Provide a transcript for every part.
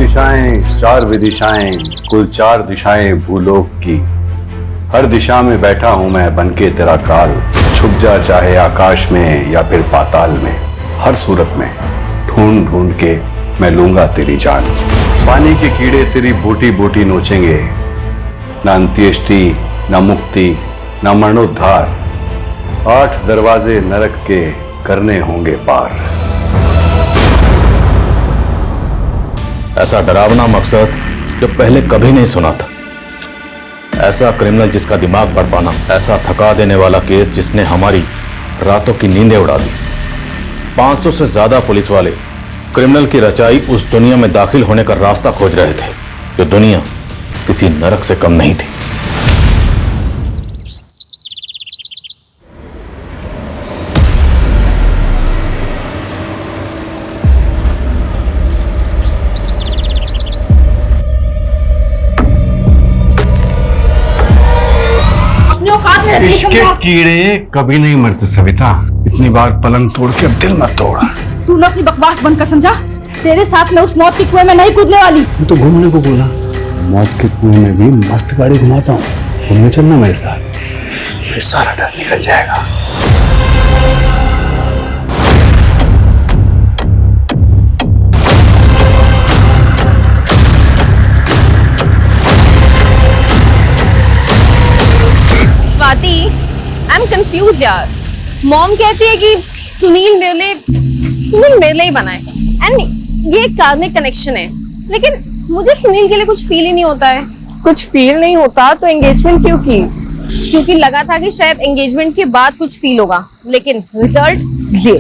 दिशाएं, चार विदिशाएं, कुल चार दिशाएं भूलोक की। हर दिशा में बैठा हूं मैं बनके तेरा काल। छुप जा चाहे आकाश में या फिर पाताल में, हर सूरत में ढूंढ ढूंढ के मैं लूंगा तेरी जान। पानी के कीड़े तेरी बूटी बूटी नोचेंगे, न अंत्येष्टि न मुक्ति न मरणोद्धार। 8 दरवाजे नरक के करने होंगे पार। ऐसा डरावना मकसद जो पहले कभी नहीं सुना था। ऐसा क्रिमिनल जिसका दिमाग पढ़ पाना, ऐसा थका देने वाला केस जिसने हमारी रातों की नींदें उड़ा दी। 500 से ज्यादा पुलिस वाले क्रिमिनल की रचाई उस दुनिया में दाखिल होने का रास्ता खोज रहे थे, जो दुनिया किसी नरक से कम नहीं थी। इश्क के कीड़े कभी नहीं मरते सविता। इतनी बार पलंग तोड़ के अब दिल मत तोड़। तूने अपनी बकवास बंद कर, समझा? तेरे साथ मैं उस मौत के कुएं में नहीं कूदने वाली। तो घूमने को बोला, मौत के कुएं में भी मस्त गाड़ी घुमाता हूँ। घूमने चलना मेरे साथ, फिर सारा डर निकल जाएगा। स्वाति, आई एम कंफ्यूज यार। मॉम कहती है कि सुनील मेरे लिए ही बनाए एंड ये एक कार्मिक कनेक्शन है, लेकिन मुझे सुनील के लिए कुछ फील ही नहीं होता है। कुछ फील नहीं होता तो एंगेजमेंट क्यों की? क्योंकि लगा था कि शायद एंगेजमेंट के बाद कुछ फील होगा, लेकिन रिजल्ट ये।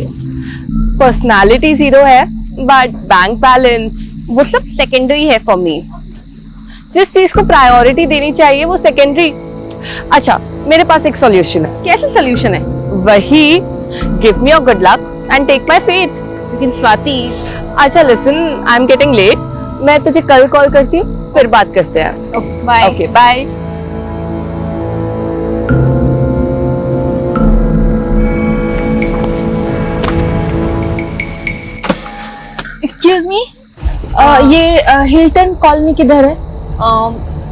पर्सनालिटी जीरो है बट बैंक बैलेंस। वो सब सेकेंडरी है फॉर मी। जिस चीज को प्रायोरिटी देनी चाहिए वो सेकेंडरी। अच्छा, मेरे पास एक सॉल्यूशन है। कैसे सॉल्यूशन है? वही, give me your good luck and take my fate. लेकिन स्वाति। अच्छा listen, I am getting late. मैं तुझे कल कॉल करती हूँ, फिर बात करते हैं। Bye. Okay bye. Excuse me, ये हिल्टन कॉलोनी किधर है?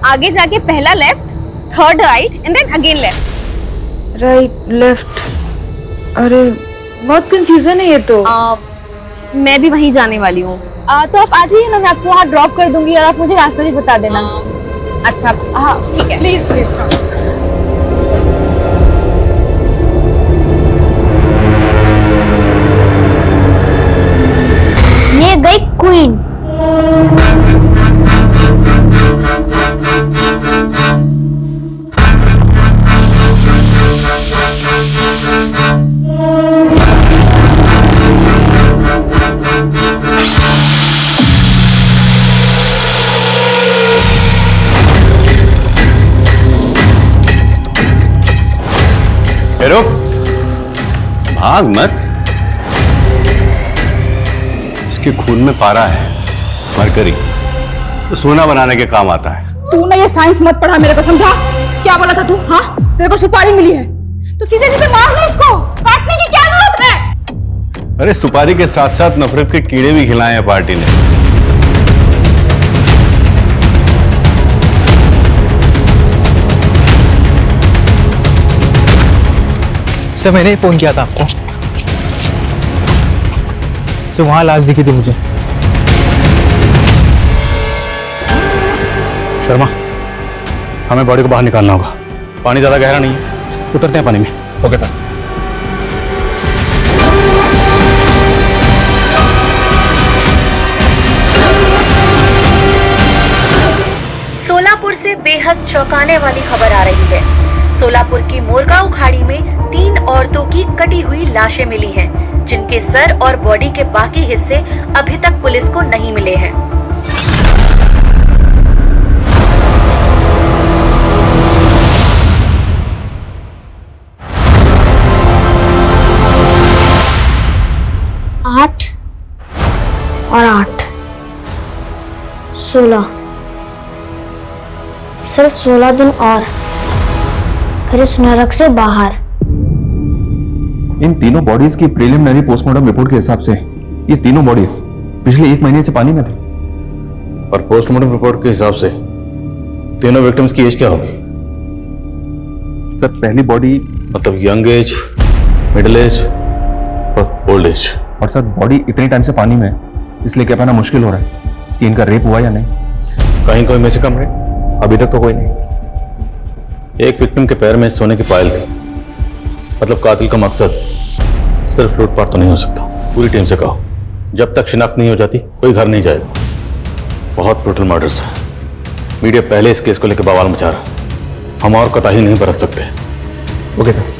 आगे जाके पहला left, third right and then again left. Right left. अरे बहुत कंफ्यूजन है ये तो। मैं भी वहीं जाने वाली हूँ। तो आप आ जाइए ना, मैं आपको वहाँ ड्रॉप कर दूंगी और आप मुझे रास्ता भी बता देना। अच्छा हाँ ठीक है, प्लीज प्लीज। ये गई क्वीन। रुक, भाग मत। इसके खून में पारा है, मरकरी, तो सोना बनाने के काम आता है। तूने ये साइंस मत पढ़ा मेरे को, समझा? क्या बोला था तू? हाँ, तेरे को सुपारी मिली है तो सीधे सीधे मार लो इसको। काटने की क्या जरूरत है? अरे सुपारी के साथ साथ नफरत के कीड़े भी खिलाए हैं पार्टी ने। सर मैंने ही फोन किया था आपको। तो वहां लाश दिखी थी मुझे। शर्मा, हमें बॉडी को बाहर निकालना होगा। पानी ज्यादा गहरा नहीं है, उतरते हैं पानी में। Okay sir. सोलापुर से बेहद चौंकाने वाली खबर आ रही है। सोलापुर की मोरगांव खाड़ी में 3 औरतों की कटी हुई लाशें मिली हैं, जिनके सर और बॉडी के बाकी हिस्से अभी तक पुलिस को नहीं मिले हैं। आठ और 8 16। सर 16 दिन और फिर इस नरक से बाहर। इन तीनों बॉडीज की प्रीलिमिनरी पोस्टमार्टम रिपोर्ट के हिसाब से ये तीनों बॉडीज पिछले 1 महीने से पानी में थी और पोस्टमार्टम रिपोर्ट के हिसाब से तीनों विक्टिम्स की एज क्या होगी? सर पहली बॉडी, मतलब यंग एज, मिडिल एज और ओल्ड एज। और सर बॉडी इतने टाइम से पानी में है, इसलिए कह पाना मुश्किल हो रहा है कि इनका रेप हुआ या नहीं। कहीं कोई में से कम है? अभी तक तो कोई नहीं। एक विक्टिम के पैर में सोने की पायल थी, मतलब कातिल का मकसद सिर्फ लूटपाट तो नहीं हो सकता। पूरी टीम से कहो, जब तक शिनाख्त नहीं हो जाती कोई घर नहीं जाएगा। बहुत ब्रूटल मर्डर्स है। मीडिया पहले इस केस को लेकर बवाल मचा रहा है, हम और कोताही नहीं बरत सकते। Okay sir.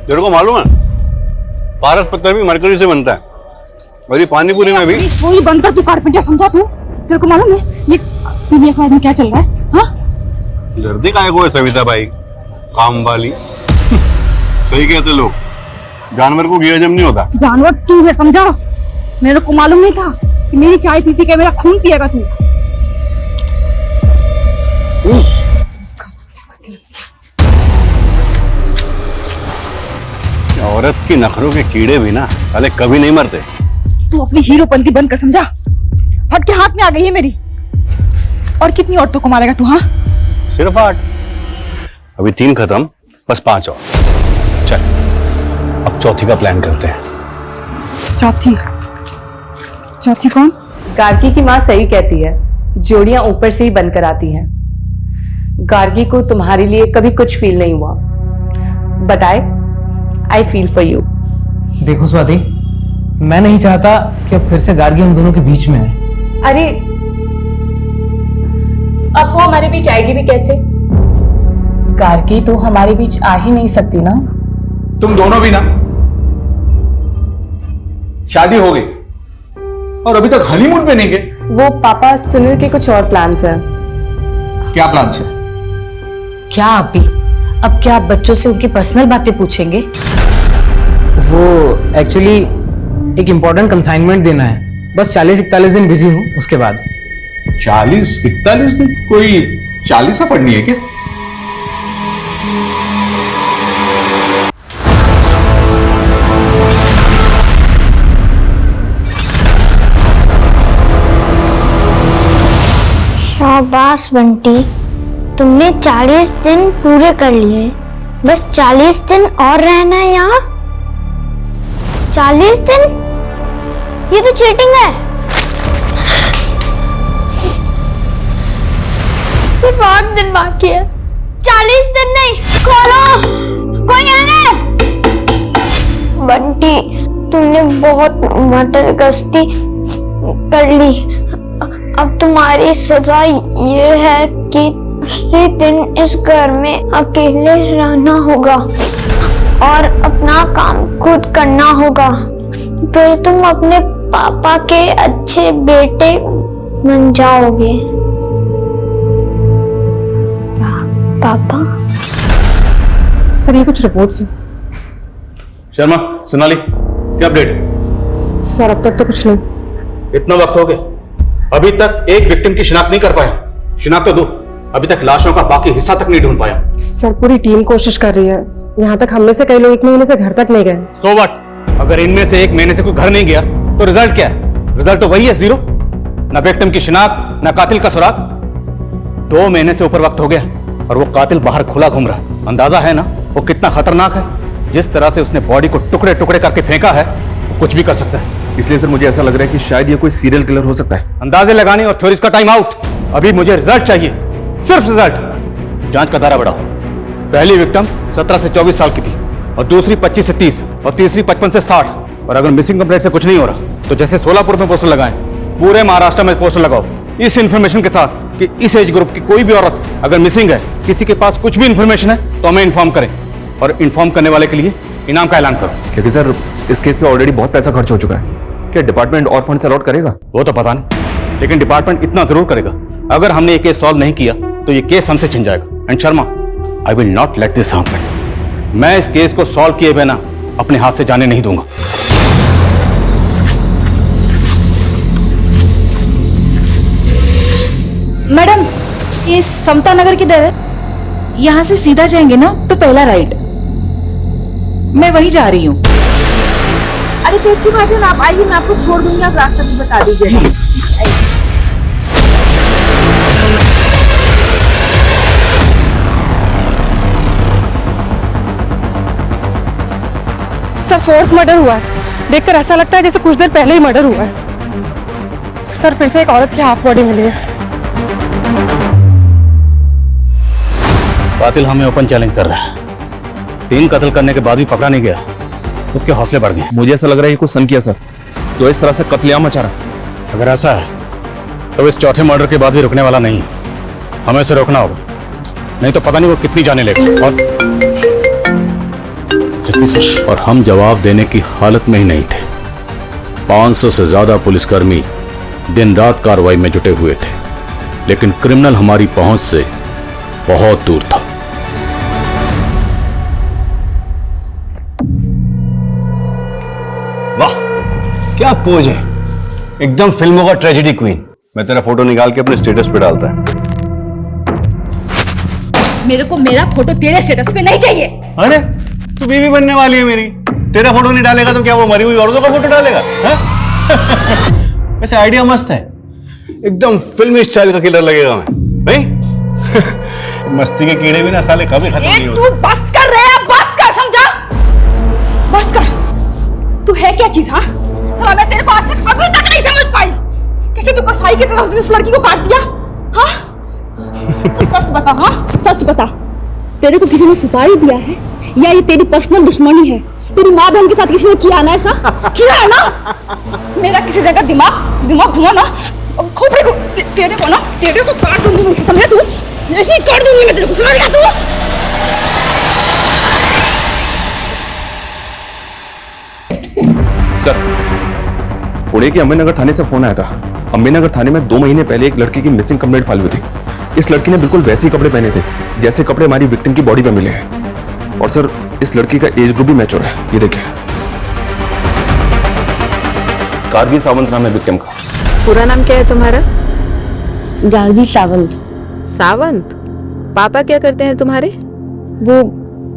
तेरे को मालूम है पारस पत्थर भी मरकरी से बनता है, और ये पानी पूरी में भी। प्लीज फोन बंद कर, तू कारपेंटर समझा तू? तेरे को मालूम है ये दुनिया का में क्या चल रहा है? हाँ, डरती काहे को है सविता भाई, काम वाली। सही कहते लोग, जानवर को घी हजम नहीं होता। जानवर तू है, समझा? मेरे को मालूम नहीं था कि मेरी चाय पी पी के मेरा खून पिएगा तू। औरत की नखरों के कीड़े भी ना साले कभी नहीं मरते। तू अपनी हीरोपंती बंद कर, समझा? फट के हाथ में आ गई है मेरी। और कितनी औरतों को मारेगा तू? हाँ, सिर्फ 8, अभी 3 खत्म, बस 5 और। चल अब चौथी का प्लान करते हैं। चौथी? चौथी कौन? गार्गी की माँ सही कहती है, जोड़ियां ऊपर से ही बनकर आती हैं। गार्गी को तुम्हारे लिए कभी कुछ फील नहीं हुआ, but I feel for you. देखो स्वाति, मैं नहीं चाहता कि अब फिर से गार्गी हम दोनों के बीच में है। अरे अब वो हमारे बीच आएगी भी कैसे? गार्गी तो हमारे बीच आ ही नहीं सकती ना। तुम दोनों भी ना, शादी हो गई और अभी तक हनीमून पे नहीं गए। वो पापा सुनील के कुछ और प्लान्स हैं। क्या प्लान्स है? क्या अभी? अब क्या आप बच्चों से उनकी पर्सनल बातें पूछेंगे? वो एक्चुअली एक इम्पोर्टेंट कंसाइनमेंट देना है, बस 40-41 दिन बिजी हूँ, उसके बाद। 40-41 दिन? कोई 40 पढ़नी है क्या? शाबाश बंटी, तुमने 40 दिन पूरे कर लिए। बस 40 दिन और रहना है यहाँ। 40 दिन? ये तो चीटिंग है। सिर्फ 8 दिन बाकी है, 40 दिन नहीं। खोलो, कोई है? बंटी, तुमने बहुत मटर गश्ती कर ली। अब तुम्हारी सजा ये है कि 80 दिन इस घर में अकेले रहना होगा और अपना काम खुद करना होगा। फिर तुम अपने पापा के अच्छे बेटे बन जाओगे। पापा? सर ये कुछ रिपोर्ट्स हैं। शर्मा, सोनाली, क्या अपडेट? सर अब तक तो कुछ नहीं। इतना वक्त हो गया, अभी तक एक विक्टिम की शिनाख्त नहीं कर पाया। शिनाख्त तो दो, अभी तक लाशों का बाकी हिस्सा तक नहीं ढूंढ पाया। सर पूरी टीम कोशिश कर रही है, यहाँ तक हम में से कई लोग 1 महीने से घर तक नहीं गए। So what? अगर इनमें से 1 महीने से कोई घर नहीं गया तो रिजल्ट क्या है? रिजल्ट तो वही है, 0। ना विक्टिम की शिनाख्त, ना कातिल का सुराग। 2 महीने से ऊपर वक्त हो गया और वो कातिल बाहर खुला घूम रहा है। अंदाजा है ना वो कितना खतरनाक है? जिस तरह से उसने बॉडी को टुकड़े टुकड़े करके फेंका है, वो कुछ भी कर सकता है। इसलिए सर मुझे ऐसा लग रहा है कि शायद ये कोई सीरियल किलर हो सकता है। अंदाजे लगाने और थ्योरीज का टाइम आउट। अभी मुझे रिजल्ट चाहिए, सिर्फ रिजल्ट। जांच का दायरा बढ़ाओ। पहली विक्टिम 17 से 24 साल की थी और दूसरी 25 से 30 और तीसरी 55 से 60। और अगर मिसिंग कंप्लेंट से कुछ नहीं हो रहा तो जैसे सोलापुर में पोस्टर लगाएं, पूरे महाराष्ट्र में पोस्टर लगाओ इस इंफॉर्मेशन के साथ कि इस एज ग्रुप की कोई भी औरत अगर मिसिंग है, किसी के पास कुछ भी इंफॉर्मेशन है तो हमें इन्फॉर्म करें, और इन्फॉर्म करने वाले के लिए इनाम का ऐलान करो। क्योंकि सर इस केस पे ऑलरेडी बहुत पैसा खर्च हो चुका है। क्या डिपार्टमेंट और फंड अलॉट करेगा? वो तो पता नहीं, लेकिन डिपार्टमेंट इतना जरूर करेगा, अगर हमने ये केस सॉल्व नहीं किया तो ये केस हमसे छिन जाएगा। And Sharma, I will not let this happen. मैं इस केस को सॉल्व किए बिना अपने हाथ से जाने नहीं दूंगा। ये समता नगर किधर है? यहाँ से सीधा जाएंगे ना तो पहला राइट, मैं वहीं जा रही हूँ। अरे तो अच्छी बात है ना, आप आइए, मैं आपको छोड़ दूंगी, आप रास्ता भी बता दीजिए। सर 4th मर्डर हुआ है, देखकर ऐसा लगता है जैसे कुछ देर पहले ही मर्डर हुआ है। सर फिर से एक औरत की हाफ बॉडी मिली है। कातिल हमें ओपन चैलेंज कर रहा है। 3 कत्ल करने के बाद भी पकड़ा नहीं गया, उसके हौसले बढ़ गए। मुझे ऐसा लग रहा है ये कुछ सन किया सर, तो इस तरह से कत्लेआम मचा रहा। अगर ऐसा है तो इस चौथे मर्डर के बाद भी रुकने वाला नहीं, हमें इसे रोकना होगा, नहीं तो पता नहीं वो कितनी जाने लेगा। और हम जवाब देने की हालत में ही नहीं थे। 500 से ज्यादा पुलिसकर्मी दिन रात कार्रवाई में जुटे हुए थे, लेकिन क्रिमिनल हमारी पहुंच से बहुत दूर था। वाह क्या पोज है, एकदम फिल्मों का ट्रेजेडी क्वीन। मैं तेरा फोटो निकाल के अपने स्टेटस पे डालता है। मेरे को मेरा फोटो तेरे स्टेटस पे नहीं चाहिए। अरे तू बीवी बनने वाली है मेरी, तेरा फोटो नहीं डालेगा तो क्या वो मरी हुई औरतों का फोटो डालेगा? वैसे आइडिया मस्त है, एकदम फिल्मी स्टाइल का किलर लगेगा मैं, नहीं? मस्ती के कीड़े भी ना साले कभी खत्म नहीं होते। तू बस कर रहा है, बस कर, समझा? बस कर। तू है क्या चीज? हाँ साला, मैं तेरे को आज तक अभी तक नहीं समझ पाई। किसी तू कसाई की तरह उस लड़की को काट दिया? हाँ सच बता, हाँ सच बता, तेरे को किसी ने सुपारी दिया है या ये तेरी पर्सनल दुश्मनी है? तेरी माँ बहन के साथ किसी ने किया ना ऐसा? किया है ना? मेरा किसी जगह दिमाग घुमा ना, खोपड़ी को तेरे को काट दूंगी मैं, समझा तू? ऐसे ही काट दूंगी मैं तेरे को, समझ गया तू? सर, पुणे के अम्बेनगर थाने से फोन आया था। अम्बेनगर थाने में 2 महीने पहले एक लड़की की मिसिंग कंप्लेंट फाइल हुई थी। इस लड़की ने बिल्कुल वैसे ही कपड़े पहने थे जैसे कपड़े हमारी विक्टिम की बॉडी पे मिले हैं, और सर इस लड़की का एज ग्रुप भी मैच हो रहा है। ये देखिए, गार्गी सावंत नाम है विक्टिम का। पूरा नाम क्या है तुम्हारा? गार्गी सावंत। सावंत? पापा क्या करते हैं तुम्हारे? वो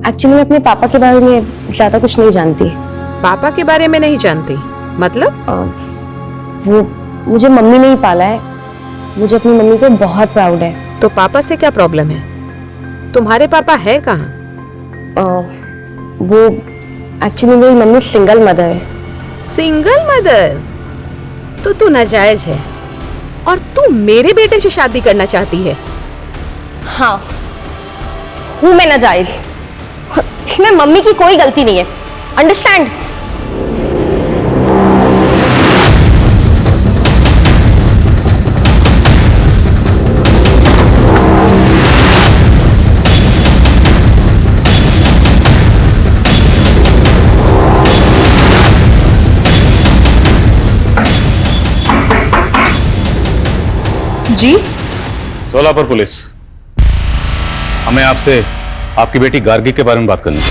एक्चुअली मैं अपने पापा के बारे में ज्यादा कुछ नहीं जानती। पापा के बारे में नहीं जानती मतलब? वो मुझे मम्मी ने ही पाला है, मुझे अपनी मम्मी पे बहुत प्राउड है। तो पापा से क्या प्रॉब्लम है? तुम्हारे पापा है कहाँ? वो एक्चुअली मेरी मम्मी सिंगल मदर है। Single mother? तो तू नाजायज है और तू मेरे बेटे से शादी करना चाहती है? हाँ हूँ मैं नाजायज, इसमें मम्मी की कोई गलती नहीं है, अंडरस्टैंड? जी? सोलापुर पुलिस, हमें आपसे आपकी बेटी गार्गी के बारे में बात करनी है।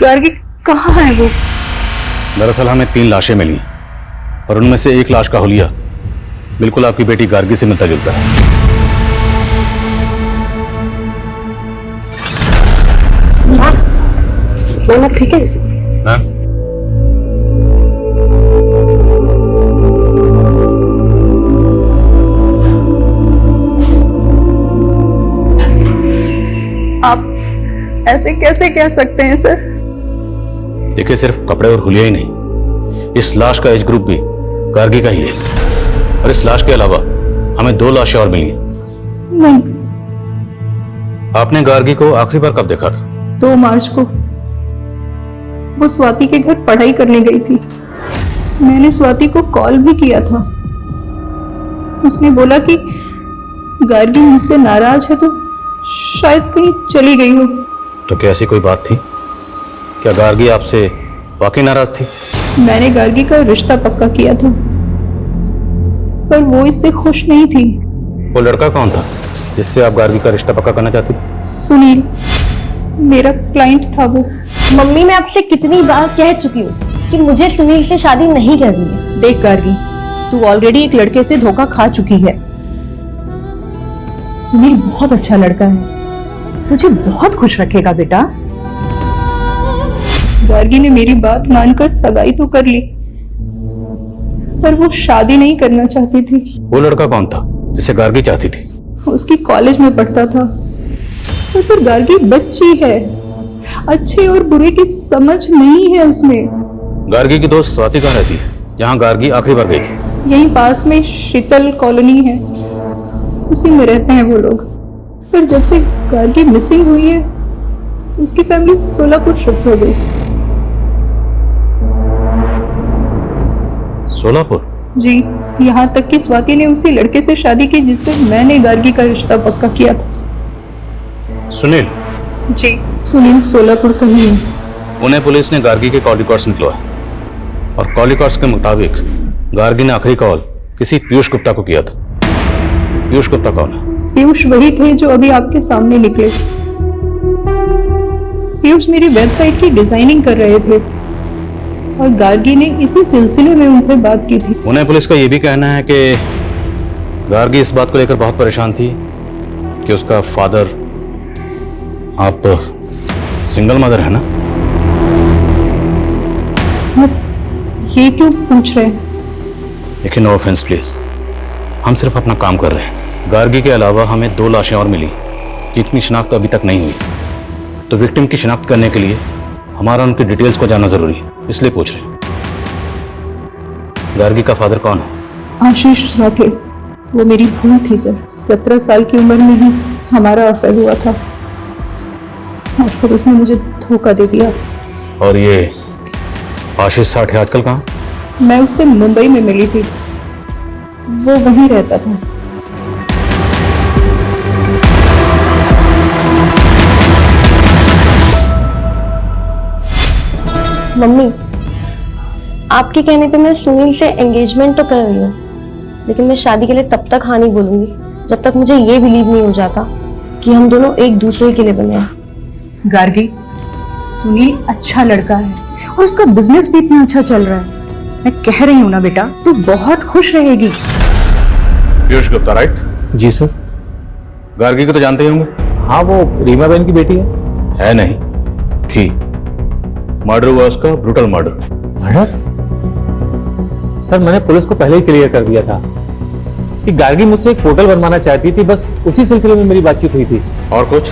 गार्गी कहाँ है वो? दरअसल हमें 3 लाशें मिली और उनमें से एक लाश का हुलिया बिल्कुल आपकी बेटी गार्गी से मिलता जुलता है। बोला ठीक है? हाँ? आप ऐसे कैसे कह सकते हैं सर? देखिए, सिर्फ कपड़े और हुलिया ही नहीं, इस लाश का एज ग्रुप भी गार्गी का ही है, और इस लाश के अलावा हमें 2 लाशें और मिली हैं। नहीं। आपने गार्गी को आखिरी बार कब देखा था? 2 मार्च को। वो स्वाति के घर पढ़ाई करने गई थी। मैंने स्वाति को कॉल भी किया था। उसने बोला कि गार्गी मुझसे नाराज है तो शायद कहीं चली गई हो। तो क्या ऐसी कोई बात थी? क्या गार्गी आपसे वाकई नाराज थी? मैंने गार्गी का रिश्ता पक्का किया था, पर वो इससे खुश नहीं थी। वो लड़का कौन था जिससे आप गार्गी का रिश्ता पक्का करना चाहती थी? सुनील, मेरा क्लाइंट था वो। मम्मी, मैं आपसे कितनी बार कह चुकी हूँ कि मुझे सुनील से शादी नहीं करनी है। देख गार्गी, तू ऑलरेडी एक लड़के से धोखा खा चुकी है। सुनील बहुत अच्छा लड़का है, मुझे बहुत खुश रखेगा बेटा। गार्गी ने मेरी बात मानकर सगाई तो कर ली, पर वो शादी नहीं करना चाहती थी। वो लड़का कौन था जिसे गार्गी चाहती थी? उसकी कॉलेज में पढ़ता था। पर सर गार्गी बच्ची है, अच्छे और बुरे की समझ नहीं है उसमें। गार्गी की दोस्त स्वाति कहाँ रहती है, जहाँ गार्गी आखिरी बार गई थी? यहीं पास में शीतल कॉलोनी है, उसी में रहते हैं वो लोग। पर जब से गार्गी मिसिंग हुई है, उसकी फैमिली सोलापुर शिफ्ट हो गई। सोलापुर? जी, यहाँ तक कि स्वाति ने उसी लड़के से शादी की जिससे मैंने गार्गी का रिश्ता पक्का किया था। सुनील? जी, सुनील सोलापुर का ही है। पुणे पुलिस ने गार्गी के कॉल रिकॉर्ड्स निकलवाए और कॉल रिकॉर्ड्स के मुताबिक गार्गी ने आखिरी कॉल किसी पीयूष गुप्ता को किया था। पीयूष गुप्ता कौन है? पीयूष वही थे जो अभी आपके सामने निकले। पीयूष मेरी वेबसाइट की डिजाइनिंग कर रहे थे और गार्गी ने इसी सिलसिले में उनसे बात की थी। पुणे पुलिस का यह भी कहना है कि गार्गी इस बात को लेकर बहुत परेशान थी कि उसका फादर, आप सिंगल मदर है ना? ये क्यों पूछ रहे हैं? देखिए, नो ऑफेंस प्लीज, हम सिर्फ अपना काम कर रहे हैं। गार्गी के अलावा हमें 2 लाशें और मिली जिनकी शिनाख्त अभी तक नहीं हुई, तो विक्टिम की शिनाख्त करने के लिए हमारा उनकी डिटेल्स को जानना जरूरी है, इसलिए पूछ रहे हैं। गार्गी का फादर कौन है? आशीष साठे। वो मेरी भूल थी सर, 17 साल की उम्र में ही हमारा अफेयर हुआ था और फिर उसने मुझे धोखा दे दिया। और ये आशीष साठे आजकल कहाँ? मैं उससे मुंबई में मिली थी, वो वहीं रहता था। मम्मी, आपके कहने पे मैं सुनील से एंगेजमेंट तो कर रही हूँ, लेकिन मैं शादी के लिए तब तक हाँ नहीं बोलूंगी जब तक मुझे ये बिलीव नहीं हो जाता कि हम दोनों एक दूसरे के लिए बने हैं। गार्गी, सुनील अच्छा लड़का है और उसका बिजनेस भी इतना अच्छा चल रहा है। मैं कह रही हूँ ना बेटा, तू बहुत खुश रहेगी। पीयूष गुप्ता, राइट? जी सर। गार्गी को तो जानते ही होंगे? हाँ, वो रीमा बहन की बेटी है। है नहीं, थी। मर्डर हुआ उसका, ब्रूटल मर्डर। मर्डर? सर, मैंने पुलिस को पहले ही क्लियर कर दिया था कि गार्गी मुझसे एक पोर्टल बनवाना चाहती थी, बस उसी सिलसिले में मेरी बातचीत हुई थी। और कुछ?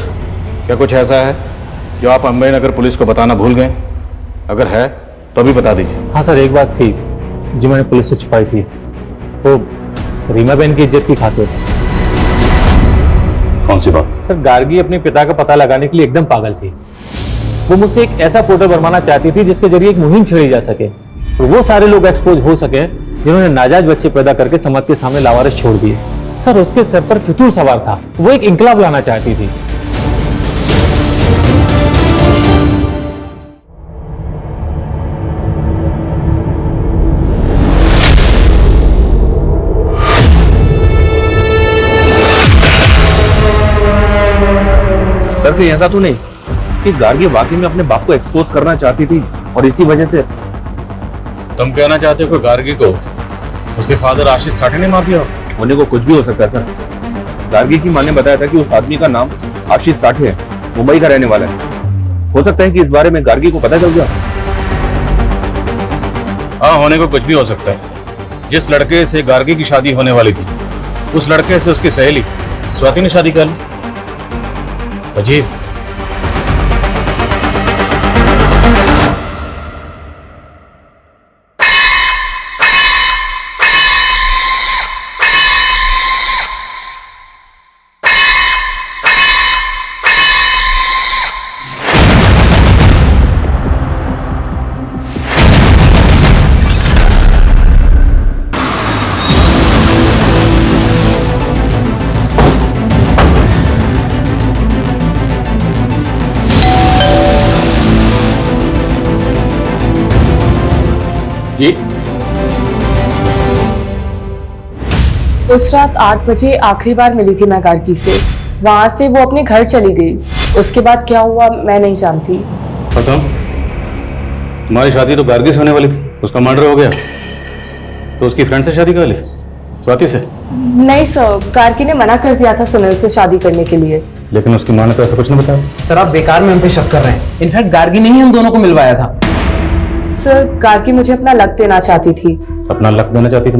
क्या कुछ ऐसा है जो आप अंबे नगर पुलिस को बताना भूल गए? अगर है तो अभी बता दीजिए। हाँ सर, एक बात थी जो मैंने पुलिस से छिपाई थी, वो रीमा बहन की इज्जत की खातिर। कौन सी बात? सर, गार्गी अपने पिता का पता लगाने के लिए एकदम पागल थी। वो मुझसे एक ऐसा पोर्टल बनवाना चाहती थी जिसके जरिए एक मुहिम छेड़ी जा सके और वो सारे लोग एक्सपोज हो सके जिन्होंने नाजायज बच्चे पैदा करके समाज के सामने लावारिस छोड़ दिए। सर, उसके सर पर फितूर सवार था, वो एक इंकलाब लाना चाहती थी। सर, कहीं ऐसा तो नहीं कि गार्गी वाकई में अपने बाप को एक्सपोज करना चाहती थी और इसी वजह से? तुम कहना चाहते हो कि गार्गी को उसके फादर आशीष साठे ने मार दिया? होने को कुछ भी हो सकता है सर। गार्गी की मां ने बताया था कि उस आदमी का नाम आशीष साठे है, मुंबई का रहने वाला है। हो सकता है कि इस बारे में गार्गी को पता चल गया। हाँ, होने को कुछ भी हो सकता है। जिस लड़के से गार्गी की शादी होने वाली थी, उस लड़के से उसकी सहेली स्वाति ने शादी कर ली। अजीब। जी, उस रात 8 बजे आखिरी बार मिली थी मैं गार्गी से। वहां से वो अपने घर चली गई। उसके बाद क्या हुआ मैं नहीं जानती। पता, तुम्हारी शादी तो गार्गी से होने वाली थी, उसका मर्डर हो गया तो उसकी फ्रेंड से शादी कर ली। स्वाति से? नहीं सर, गार्गी ने मना कर दिया था सुनील से शादी करने के लिए। लेकिन उसकी माँ ने तो ऐसा कुछ नहीं बताया। सर आप बेकार में हम पे शक कर रहे हैं। इनफैक्ट गार्गी ने ही हम दोनों को मिलवाया था। सर गार्गी मुझे अपना लक देना चाहती थी। अपना लक देना चाहती थी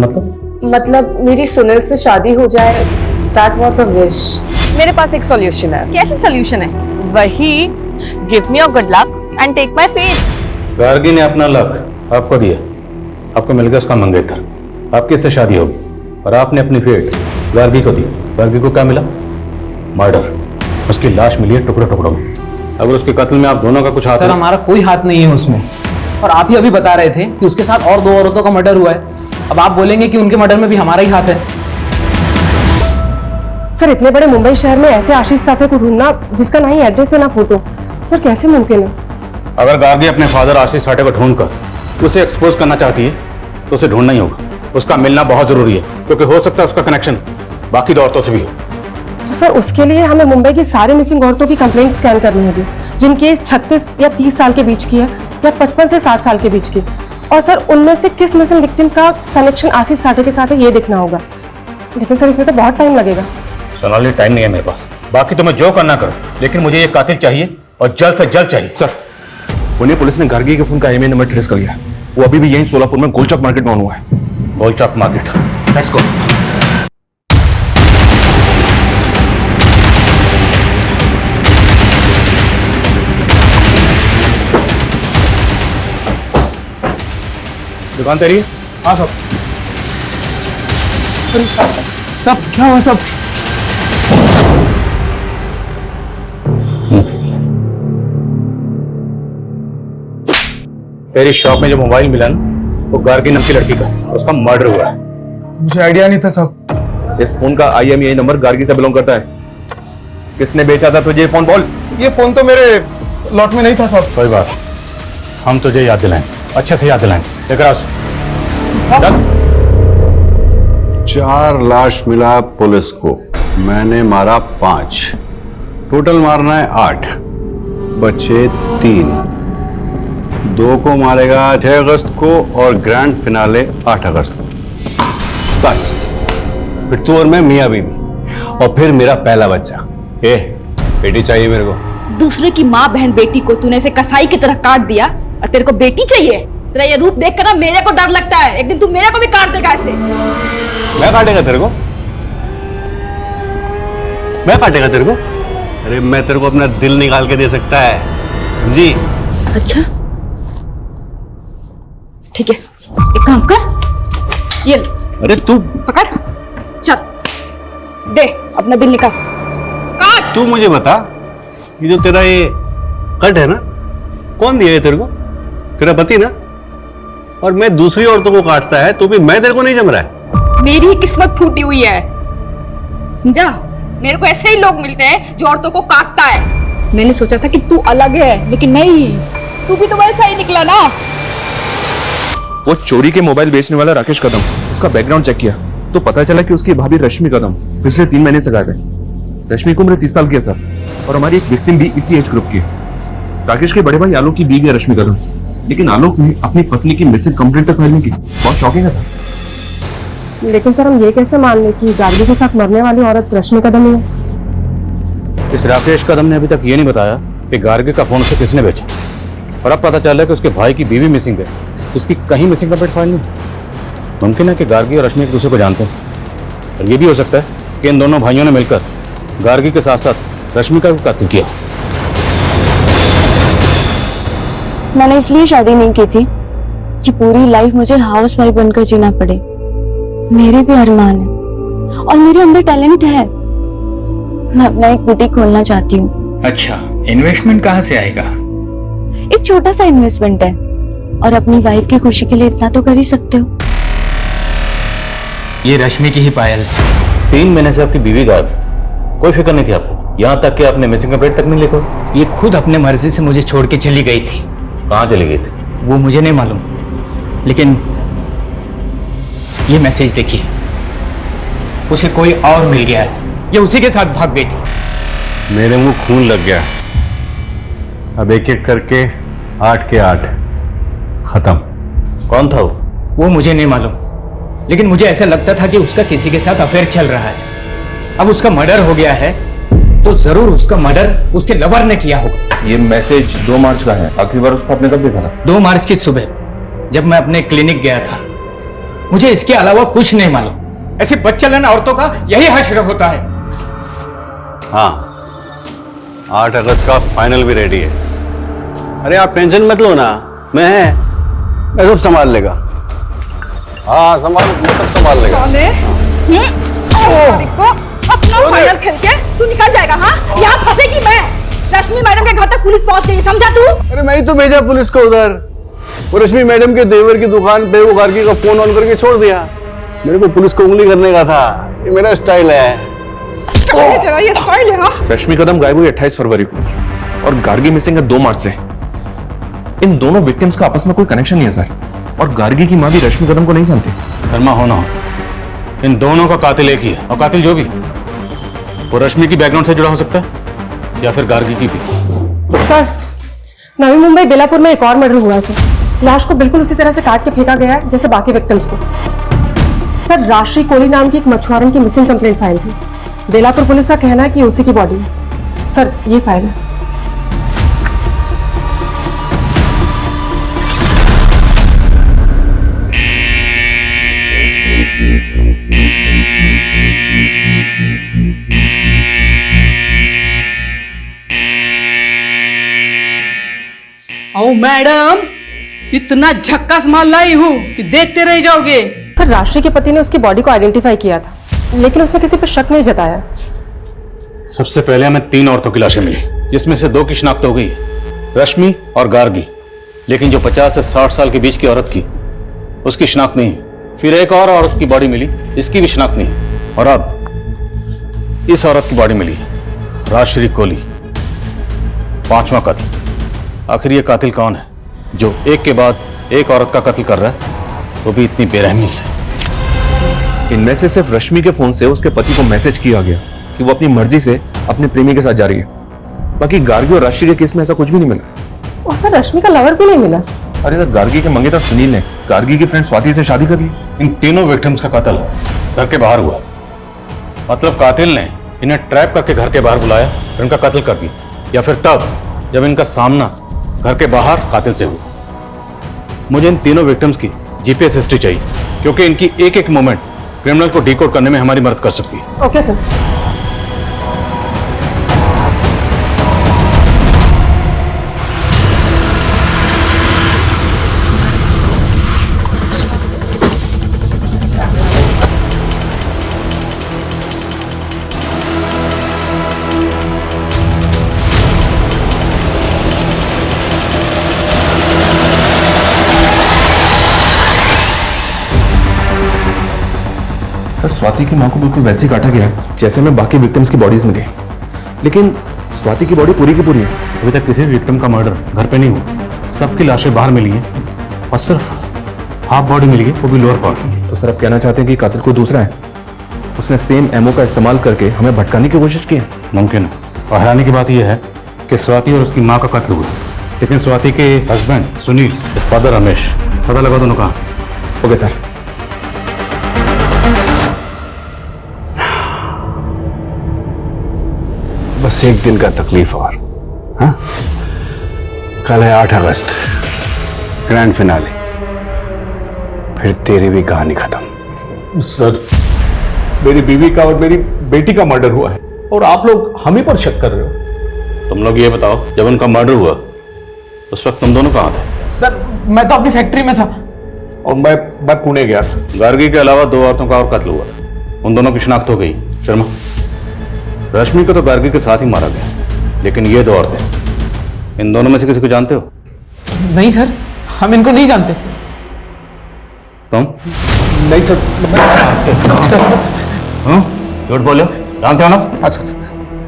मतलब मेरी सुनील से शादी हो जाए। That was a wish. मेरे पास एक सॉल्यूशन है। कैसे सॉल्यूशन है? वही give me your good luck and take my faith. Gargi ने अपना लक आपको दिया, आपको मिल गया उसका मंगेतर, आपकी इससे शादी होगी, और आपने अपनी फेट गार्गी को दी। गार्गी को क्या मिला? मर्डर। उसकी लाश मिली है टुकड़े टुकड़ों में। अगर उसके कत्ल में आप दोनों का कुछ हाथ सर हमारा कोई हाथ नहीं है उसमें, और आप ही अभी बता रहे थे कि उसके साथ और 2 औरतों का मर्डर हुआ है। अब आप बोलेंगे कि उनके मर्डर में भी हमारा ही हाथ है। सर इतने बड़े मुंबई शहर में ऐसे आशीष साठे को ढूंढना जिसका ना ही एड्रेस है ना फोटो, सर कैसे मुमकिन है? अगर गार्गी अपने फादर आशीष साठे को ढूंढकर उसे एक्सपोज करना चाहती है तो उसे ढूंढना ही होगा। उसका मिलना बहुत जरूरी है, क्योंकि हो सकता है उसका कनेक्शन बाकी 2 औरतों से भी हो। तो सर उसके लिए हमें मुंबई की सारे मिसिंग औरतों की कंप्लेंट स्कैन करनी होगी, जिनकी एज 36 या 30 साल के बीच की है, या 55 से 60 साल के बीच की। और सर उनमें से किस मिसिंग विक्टिम का कनेक्शन आशीष साठे के साथ है ये देखना होगा। लेकिन सर इसमें तो बहुत टाइम लगेगा। सोनाली टाइम नहीं है मेरे पास। बाकी तुम्हें जो करना करो, लेकिन मुझे ये कातिल चाहिए और जल्द से जल्द चाहिए। सर पुणे पुलिस ने गार्गी के फोन का ईमेल नंबर ट्रेस कर लिया। वो अभी भी यहीं सोलापुर में गोलचौक मार्केट में ऑन हुआ है। गोलचौक मार्केट, लेट्स गो। दुकान तेरी है? हाँ सब। सब क्या हुआ सब? तेरी शॉप में जो मोबाइल मिला ना, वो गार्गी नाम की लड़की का, उसका मर्डर हुआ है। मुझे आइडिया नहीं था साहब। इस फोन का IMEI नंबर गार्गी से बिलोंग करता है। किसने बेचा था तुझे ये फोन? बोल। ये फोन तो मेरे लॉट में नहीं था साहब। कोई बात, हम तुझे याद दिलाएं, अच्छे से याद दिलाएं। लेकर आओ। 4 लाश मिला पुलिस को, मैंने मारा 5, टोटल मारना है 8, बचे 3। 2 को मारेगा 6 अगस्त को और ग्रैंड फिनाले 8 अगस्त को। बस फिर तू और मैं मियां बीवी, और फिर मेरा पहला बच्चा। बेटी चाहिए मेरे को। दूसरे की माँ बहन बेटी को तूने ऐसे कसाई की तरह काट दिया, और तेरे को बेटी चाहिए? तेरा ये रूप देख कर ना मेरे को डर लगता है, एक दिन तू मेरे को भी काट देगा ऐसे। मैं काटेगा तेरे को? मैं काटेगा तेरे को? अरे मैं तेरे को अपना दिल निकाल के दे सकता है, समझी? अच्छा ठीक है, एक काम कर, ये ले। अरे तू पकड़, चल दे अपना दिल निकाल, काट। तू मुझे बता, ये जो तेरा ये कट है ना, कौन दिया है तेरे को? तेरा पति ना? और मैं दूसरी औरतों को काटता है तो भी मैं तेरे को नहीं जम रहा है। मेरी ही किस्मत फूटी हुई है, समझा? मेरे को ऐसे ही लोग मिलते हैं जो औरतों को काटता है। मैंने सोचा था कि तू अलग है, लेकिन नहीं, तू भी तो वैसा ही निकला ना। वो चोरी के मोबाइल बेचने वाला राकेश कदम, उसका बैकग्राउंड चेक किया तो पता चला कि उसकी भाभी रश्मि कदम पिछले 3 महीने से गायब है। रश्मि की उम्र 30 साल की है सर, और हमारी एक विक्टिम भी इसी एज ग्रुप की है। राकेश के बड़े भाई आलोक की बीवी है रश्मि कदम, लेकिन आलोक ने अपनी पत्नी की मिसिंग कंप्लेंट तक फाइल नहीं की। बहुत शॉकिंग है सर। लेकिन सर हम ये कैसे मान लें कि गार्गी के साथ मरने वाली औरत रश्मि कदम ही है? इस राकेश कदम ने अभी तक ये नहीं बताया कि गार्गी का फोन उसे किसने बेचा, और अब पता चल रहा है कि उसके भाई की बीवी मिसिंग है, इसकी कहीं मिसिंग कंप्लेंट फाइल नहीं। मुमकिन है कि गार्गी और रश्मि एक दूसरे को जानते हैं, और ये भी हो सकता है कि इन दोनों भाइयों ने मिलकर गार्गी के साथ साथ रश्मि का भी कत्ल किया। मैंने इसलिए शादी नहीं की थी कि पूरी लाइफ मुझे हाउस वाइफ बनकर जीना पड़े। मेरे भी अरमान है और मेरे अंदर टैलेंट है। मैं अपना एक बुटीक खोलना चाहती हूँ। अच्छा, इन्वेस्टमेंट कहाँ से आएगा? एक छोटा सा इन्वेस्टमेंट है, और अपनी वाइफ की खुशी के लिए इतना तो कर ही सकते हो। ये रश्मि की ही पायल। 3 महीने से आपकी बीवी गायब, कोई फिक्र नहीं थी आपको, यहाँ तक कि आपने मिसिंग कंप्लेंट तक नहीं लिखा। ये खुद अपने मर्जी से मुझे छोड़ के चली गई थी। कहाँ चली गई थी? वो मुझे नहीं मालूम, लेकिन ये मैसेज देखिए, उसे कोई और मिल गया है, ये उसी के साथ भाग गई थी। मेरे मुंह खून लग गया, अब एक एक करके 8 के 8 खत्म। कौन था वो? वो मुझे नहीं मालूम, लेकिन मुझे ऐसा लगता था कि उसका किसी के साथ अफेयर चल रहा है। अब उसका मर्डर हो गया है तो जरूर उसका मर्डर उसके लवर ने किया होगा। ये मैसेज 2 मार्च का है। आखिरी बार उसको आपने कब देखा था? 2 मार्च की सुबह जब मैं अपने क्लिनिक गया था। मुझे इसके अलावा कुछ नहीं मालूम। ऐसे बच्चलन औरतों का यही हश्र होता है। हाँ, 8 अगस्त का फाइनल भी रेडी है। अरे आप टेंशन मत लो ना, मैं सब संभाल लेगा। हाँ मैं सब संभाल लेगा। अपना फाइनल खेल के तू निकल जाएगा। हाँ, यहाँ फंसेगी मैं। रश्मि मैडम के घर तक पुलिस पहुंच गई, समझा तू? अरे मैं ही तो भेजा पुलिस को उधर। वो रश्मि मैडम के देवर की दुकान पे वो गार्गी का फोन ऑन करके छोड़ दिया। मेरे को पुलिस को उंगली करने का था, ये मेरा स्टाइल है। ये स्टाइल है। हाँ, रश्मि कदम गायब हुई 28 फरवरी को और गार्गी मिसिंग है 2 मार्च से। इन दोनों विक्टिम्स का आपस में कोई कनेक्शन नहीं है सर, और गार्गी की मां भी रश्मि कदम को नहीं जानती। शर्मा हो ना हो, इन दोनों का कातिल एक ही है, और कातिल जो भी वो रश्मि की बैकग्राउंड से जुड़ा हो सकता है या फिर गार्गी की भी। सर, नवी मुंबई बेलापुर में एक और मर्डर हुआ है सर। लाश को बिल्कुल उसी तरह से काट के फेंका गया है जैसे बाकी विक्टिम्स को। सर, राशि कोहली नाम की एक मछुआरन की मिसिंग कंप्लेंट फाइल थी। बेलापुर पुलिस का कहना है कि उसी की बॉडी है। सर, ये फाइल है। ओ मैडम, इतना झक्कास माल लाई हूँ कि देखते रह जाओगे। सर, राशि के पति ने उसकी बॉडी को आइडेंटिफाई किया था, लेकिन उसने किसी पर शक नहीं जताया। सबसे पहले हमें 3 औरतों की लाशें मिली, जिसमें से 2 की शिनाख्त हो गई, रश्मि और गार्गी। लेकिन जो 50 से 60 साल के बीच की औरत की, उसकी शिनाख्त नहीं है। फिर एक और औरत की बॉडी मिली, इसकी भी शिनाख्त नहीं है। और अब इस औरत की बॉडी मिली, राजश्री कोहली, 5वां कत्ल। आखिर ये कातिल कौन है जो एक के बाद एक औरत का कत्ल कर रहा है, वो भी इतनी बेरहमी से? इनमें से सिर्फ रश्मि के फोन से उसके पति को मैसेज किया गया कि वो अपनी मर्जी से अपने प्रेमी के साथ जा रही है। बाकी गार्गी और राशि के केस में ऐसा कुछ भी नहीं मिला। और सर, रश्मि का लवर भी नहीं मिला। अरे सर, गार्गी के मंगेतर सुनील ने गार्गी की फ्रेंड स्वाति से शादी कर ली। इन तीनों विक्टिम्स का कत्ल घर के बाहर हुआ। मतलब कातिल ने इन्हें ट्रैप करके घर के बाहर बुलाया और इनका कत्ल कर दिया, या फिर तब जब इनका सामना घर के बाहर कातिल से हुआ। मुझे इन तीनों विक्टिम्स की जीपीएस हिस्ट्री चाहिए, क्योंकि इनकी एक एक मोमेंट क्रिमिनल को डिकोड करने में हमारी मदद कर सकती है। Okay sir. सर, स्वाति की मां को बिल्कुल वैसे ही काटा गया है जैसे में बाकी विक्टिम्स की बॉडीज मिली, लेकिन स्वाति की बॉडी पूरी की पूरी है। अभी तक किसी भी विक्टिम का मर्डर घर पे नहीं हुआ। सबकी लाशें बाहर मिली हैं और सिर्फ हाफ बॉडी मिली है, वो भी लोअर पार्ट की। तो सर, आप कहना चाहते हैं कि कातिल कोई दूसरा है? उसने सेम एमओ का इस्तेमाल करके हमें भटकाने की कोशिश की है? मुमकिन है। और हैरानी की बात यह है कि स्वाति और उसकी माँ का कत्ल हुआ, लेकिन स्वाति के हस्बैंड सुनील, फादर रमेश, पता लगा दोनों कहाँ। Okay sir. बस एक दिन का तकलीफ और। हाँ, कल है 8 अगस्त, ग्रैंड फिनाले, फिर तेरी भी कहानी खत्म। सर, मेरी बीवी का और मेरी बेटी का मर्डर हुआ है और आप लोग हम ही पर शक कर रहे हो। तुम लोग ये बताओ, जब उनका मर्डर हुआ उस वक्त तुम दोनों कहाँ थे? सर, मैं तो अपनी फैक्ट्री में था। और मैं पुणे गया था। गार्गी के अलावा 2 औरतों का और कत्ल हुआ था, उन दोनों की शिनाख्त हो गई। शर्मा, रश्मि को तो गार्गी के साथ ही मारा गया, लेकिन ये 2 औरतें, इन दोनों में से किसी को जानते हो? नहीं सर, हम इनको नहीं जानते। तुम? नहीं सर, झूठ बोलो, जानते हो ना? हाँ सर,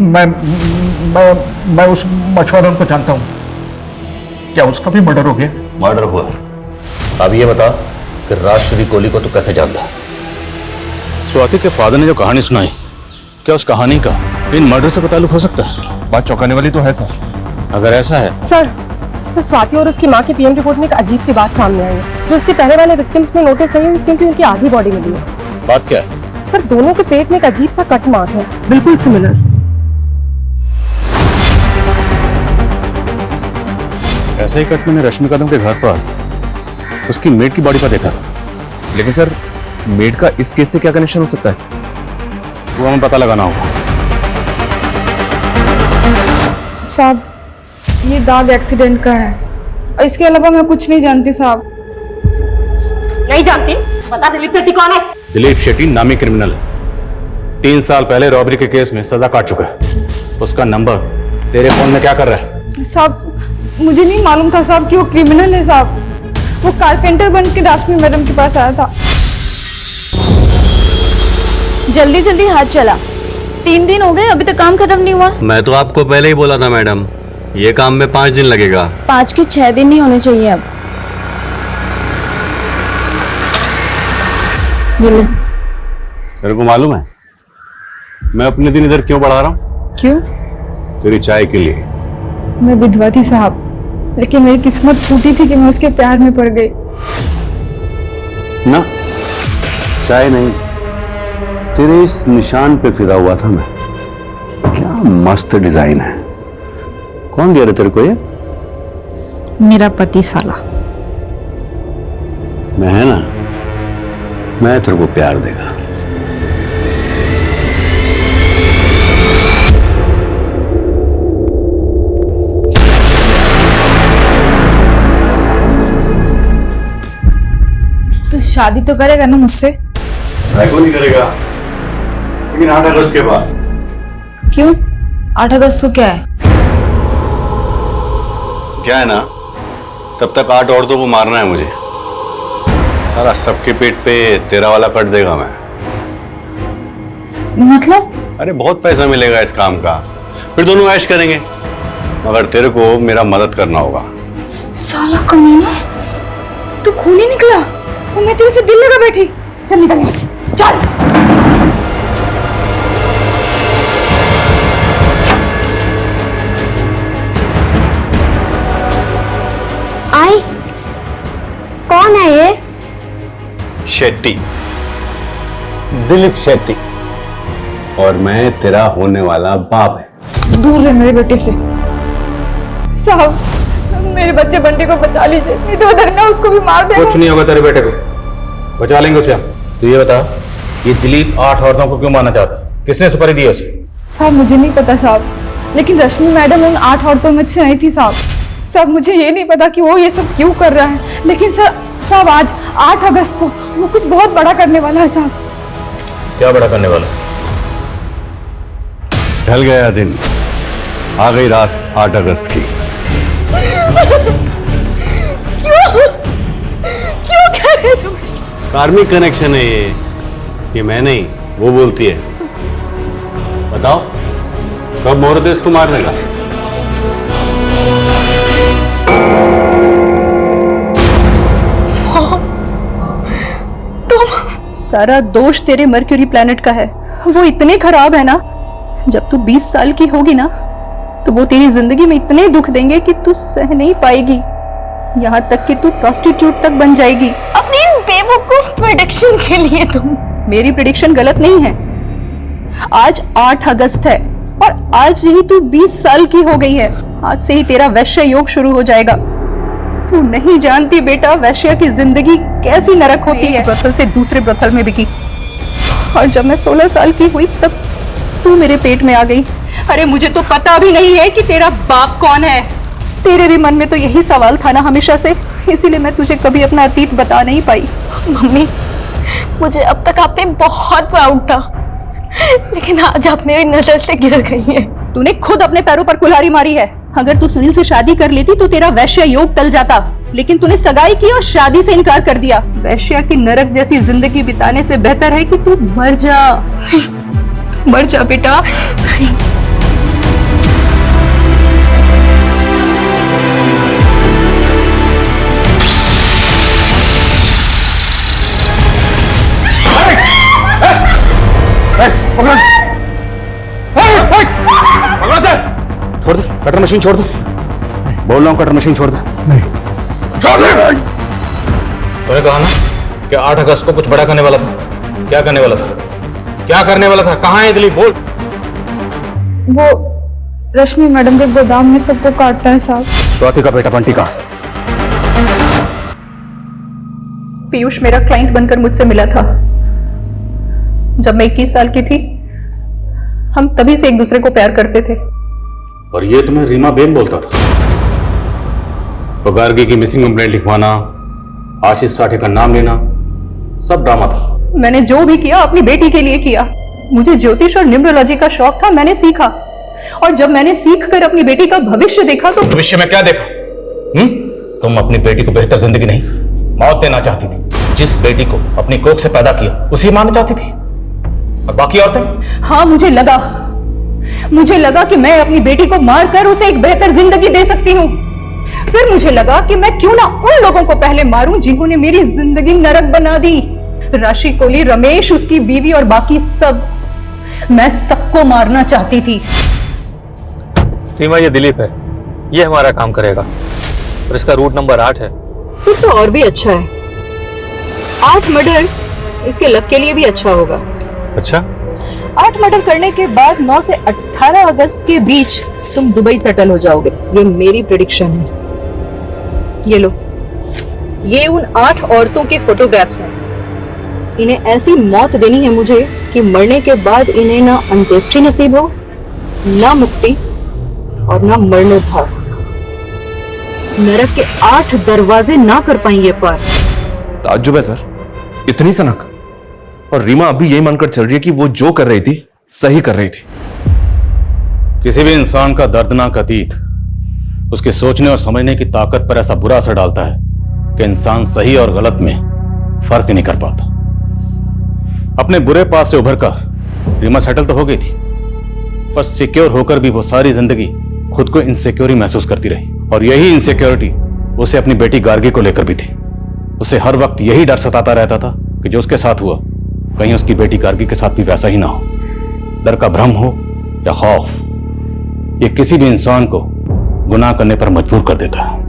मैं उस मछुआरों को जानता हूँ। क्या उसका भी मर्डर हो गया? मर्डर हुआ। अब ये बता कि राजश्री कोहली को तू कैसे जानता? स्वाति के फादर ने जो कहानी सुनाई, क्या उस कहानी का इन मर्डर से ताल्लुक हो सकता है? बात चौंकाने वाली तो है सर। अगर ऐसा है सर, सर स्वाति और उसकी माँ की पीएम रिपोर्ट में एक अजीब सी बात सामने आई है जो इसके पहले वाले विक्टिम्स में नोटिस नहीं हुई क्योंकि उनकी आधी बॉडी मिली है। बात क्या है? सर दोनों के पेट में एक अजीब सा कट मार्क है, बिल्कुल सिमिलर। ऐसा ही कट मैंने रश्मि कदम के घर पर उसकी मेड की बॉडी पर देखा था। लेकिन सर मेड का इस केस से क्या कनेक्शन हो सकता है? वो हमें पता लगाना होगा। साहब ये दाग एक्सीडेंट का है और इसके अलावा मैं कुछ नहीं जानती साहब। नहीं जानती? बता दिलीप शेट्टी कौन है? दिलीप शेट्टी नामी क्रिमिनल है। 3 साल पहले रॉबरी के केस में सजा काट चुका है। उसका नंबर तेरे फोन में क्या कर रहा है? साहब मुझे नहीं मालूम था साहब कि वो क्रिमिनल है साहब। वो कारपेंटर बन के रश्मि मैडम के पास आया था। जल्दी जल्दी हाथ चला, 3 दिन हो गए अभी तक काम खत्म नहीं हुआ। मैं तो आपको पहले ही बोला था मैडम, ये काम में 5 दिन लगेगा। 5 के 6 दिन नहीं होने चाहिए अब। तेरे को मालूम है मैं अपने दिन इधर क्यों बढ़ा रहा हूँ? क्यों? तेरी चाय के लिए। मैं विधवा थी साहब, लेकिन मेरी किस्मत फूटी थी कि मैं उसके प्यार में पड़ गई। ना चाय नहीं, तेरे इस निशान पे फिदा हुआ था मैं। क्या मस्त डिजाइन है। कौन दिया रे तेरे को ये? मेरा पति साला। मैं है ना, मैं तेरे को प्यार देगा। तो शादी तो करेगा ना मुझसे? क्यों नहीं करेगा, लेकिन 8 अगस्त के बाद। क्यों? 8 अगस्त को क्या है? क्या है ना, तब तक 8 औरतों को मारना है मुझे। सारा सबके पेट पे तेरा वाला कट देगा मैं। मतलब? अरे बहुत पैसा मिलेगा इस काम का, फिर दोनों ऐश करेंगे, मगर तेरे को मेरा मदद करना होगा। साला कमीना, तू खूनी निकला और मैं तेरे से दिल लगा बैठी। चल निकल यहाँ से, चल। आई कौन है ये? शेट्टी, दिलीप शेट्टी, और मैं तेरा होने वाला बाप है। दूर रहे मेरे बेटे से। साहब मेरे बच्चे बंटी को बचा लीजिए, नहीं तो उधर ना उसको भी मार देगा। कुछ नहीं होगा तेरे बेटे को, बचा लेंगे उसे हम। तो ये बता, ये दिलीप 8 औरतों को क्यों मारना चाहता? किसने सुपारी दी उसे? साहब मुझे नहीं पता साहब, लेकिन रश्मि मैडम उन 8 औरतों में से नहीं थी साहब। साहब मुझे ये नहीं पता कि वो ये सब क्यों कर रहा है, लेकिन साहब आज 8 अगस्त को वो कुछ बहुत बड़ा करने वाला है साहब। क्या बड़ा करने वाला? ढल गया दिन, आ गई रात 8 अगस्त की। क्यों कह रहे तुम? कार्मिक कनेक्शन है ये मैं नहीं, वो बोलती है। बताओ कब मुहूर्त है इसको मारने का? सारा दोष तेरे मर्क्यूरी प्लैनेट का है। वो इतने खराब है ना, जब तू 20 साल की होगी ना तो वो तेरी जिंदगी में इतने दुख देंगे कि तू सह नहीं पाएगी, यहाँ तक कि तू प्रोस्टिट्यूट तक बन जाएगी। अपनी बेवकूफ प्रेडिक्शन के लिए तुम। मेरी प्रेडिक्शन गलत नहीं है। आज 8 अगस्त है और आज ही तू 20 साल की हो गई है। आज से ही तेरा वैश्य योग शुरू हो जाएगा। तू नहीं जानती बेटा, वैश्य की जिंदगी कैसी नरक होती है। ब्रथल से दूसरे ब्रथल में बिकी, और जब मैं 16 साल की हुई तब तू मेरे पेट में आ गई। अरे मुझे तो पता भी नहीं है कि तेरा बाप कौन है। तेरे भी मन में तो यही सवाल था ना हमेशा से, इसीलिए मैं तुझे कभी अपना अतीत बता नहीं पाई। मम्मी, मुझे अब तक आप पे बहुत प्राउड था, लेकिन आज आप मेरी नजर से गिर गई है। तूने खुद अपने पैरों पर कुल्हाड़ी मारी है। अगर तू सुनील से शादी कर लेती तो तेरा वैश्य योग टल जाता, लेकिन तूने सगाई की और शादी से इनकार कर दिया। वैश्य की नरक जैसी जिंदगी बिताने से बेहतर है कि तू मर जा। मर जा बेटा। छोड़ दो, कटर मशीन छोड़ दो। बोल रहा हूं कटर मशीन छोड़ दे। छोड़ दे। तूने कहा ना कि 8 अगस्त को कुछ बड़ा करने वाला था। क्या करने वाला था? क्या करने वाला था? कहां है दिलीप? बोल। वो रश्मि मैडम के गोदाम में सबको काटता है साहब। स्वाति का बेटा बंटी कहां? पीयूष मेरा क्लाइंट बनकर मुझसे मिला था जब मैं 21 साल की थी। हम तभी से एक दूसरे को प्यार करते थे। और ये तुम्हें रीमा बेन बोलता था? तो गार्गी की मिसिंग कंप्लेंट लिखवाना, आशीष साठे का नाम लेना, सब ड्रामा था। मैंने जो भी किया अपनी बेटी के लिए किया। मुझे ज्योतिष और न्यूमरोलॉजी का शौक था, मैंने सीखा। और जब मैंने सीख कर अपनी बेटी का भविष्य देखा तो भविष्य में क्या देखा? तुम अपनी बेटी को बेहतर जिंदगी नहीं, मौत देना चाहती थी। जिस बेटी को अपनी कोख से पैदा किया उसी मानना चाहती थी। और बाकी औरतें? हाँ, मुझे लगा कि मैं अपनी बेटी को मारकर उसे एक बेहतर जिंदगी दे सकती हूँ। फिर मुझे लगा कि मैं क्यों ना उन लोगों को पहले मारूं जिन्होंने मेरी जिंदगी नरक बना दी। राशि कोहली, रमेश, उसकी बीवी और बाकी सब, मैं सबको मारना चाहती थी। सीमा, ये दिलीप है, ये हमारा काम करेगा और इसका रूट नंबर 8 है। फिर तो और भी अच्छा है। 8 मर्डर्स इसके लक के लिए भी अच्छा होगा। अच्छा? 8 मर्डर करने के बाद 9 से 18 अगस्त के बीच तुम दुबई सेटल हो जाओगे, ये मेरी प्रेडिक्शन है। ये लो, ये उन 8 औरतों के फोटोग्राफ्स हैं। इन्हें ऐसी मौत देनी है मुझे कि मरने के बाद इन्हें ना अंत्येष्टि नसीब हो, ना मुक्ति और ना मरणोद्धार। नरक के 8 दरवाजे ना कर पाएंगे पार। ताज्जुब है सर, इतनी सनक। और रीमा अभी यही मानकर चल रही है कि वो जो कर रही थी सही कर रही थी। किसी भी इंसान का दर्दनाक अतीत उसके सोचने और समझने की ताकत पर ऐसा बुरा असर डालता है कि इंसान सही और गलत में फर्क नहीं कर पाता। अपने बुरे पास से उभरकर रीमा सेटल तो हो गई थी, पर सिक्योर होकर भी वो सारी जिंदगी खुद को इनसिक्योर महसूस करती रही। और यही इनसिक्योरिटी उसे अपनी बेटी गार्गी को लेकर भी थी। उसे हर वक्त यही डर सताता रहता था कि जो उसके साथ हुआ कहीं उसकी बेटी गार्गी के साथ भी वैसा ही ना हो। डर का भ्रम हो या खौफ, ये किसी भी इंसान को गुनाह करने पर मजबूर कर देता है।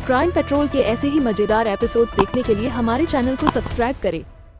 क्राइम पेट्रोल के ऐसे ही मजेदार एपिसोड्स देखने के लिए हमारे चैनल को सब्सक्राइब करें